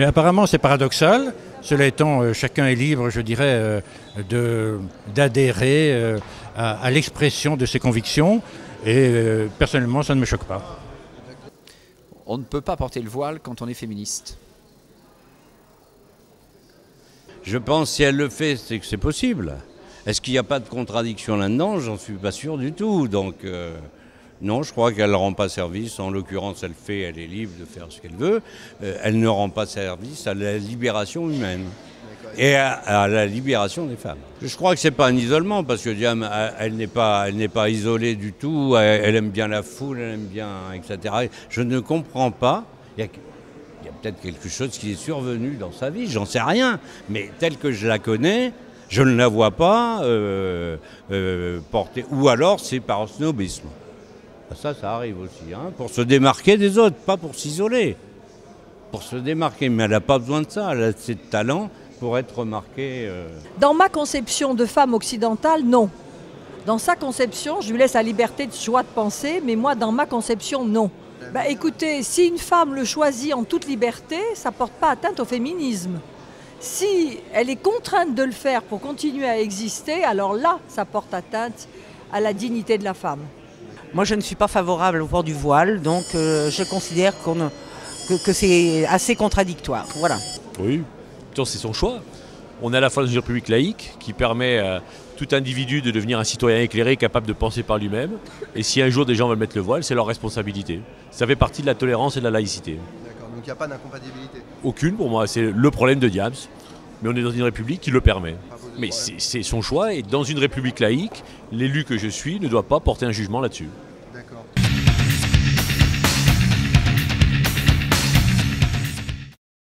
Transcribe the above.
Mais apparemment, c'est paradoxal. Cela étant, chacun est libre, je dirais, d'adhérer à l'expression de ses convictions. Et personnellement, ça ne me choque pas. On ne peut pas porter le voile quand on est féministe. Je pense que si elle le fait, c'est que c'est possible. Est-ce qu'il n'y a pas de contradiction là-dedans? J'en suis pas sûr du tout. Donc non, je crois qu'elle ne rend pas service. En l'occurrence, elle est libre de faire ce qu'elle veut. Elle ne rend pas service à la libération humaine et à la libération des femmes. Je crois que c'est pas un isolement, parce que Diane, elle n'est pas isolée du tout. Elle aime bien la foule, elle aime bien, etc. Je ne comprends pas. Il y a peut-être quelque chose qui est survenu dans sa vie, j'en sais rien. Mais telle que je la connais, je ne la vois pas porter. Ou alors c'est par snobisme. Ça arrive aussi, hein, pour se démarquer des autres, pas pour s'isoler. Pour se démarquer, mais elle n'a pas besoin de ça, elle a assez de talent pour être remarquée. Dans ma conception de femme occidentale, non. Dans sa conception, je lui laisse la liberté de choix de penser, mais moi, dans ma conception, non. Bah, écoutez, si une femme le choisit en toute liberté, ça ne porte pas atteinte au féminisme. Si elle est contrainte de le faire pour continuer à exister, alors là, ça porte atteinte à la dignité de la femme. Moi, je ne suis pas favorable au port du voile, donc je considère que c'est assez contradictoire. Voilà. Oui, c'est son choix. On est à la fois dans une république laïque qui permet à tout individu de devenir un citoyen éclairé, capable de penser par lui-même. Et si un jour des gens veulent mettre le voile, c'est leur responsabilité. Ça fait partie de la tolérance et de la laïcité. D'accord, donc il n'y a pas d'incompatibilité? Aucune pour moi, c'est le problème de Diams. Mais on est dans une république qui le permet. Mais c'est son choix, et dans une république laïque, l'élu que je suis ne doit pas porter un jugement là-dessus.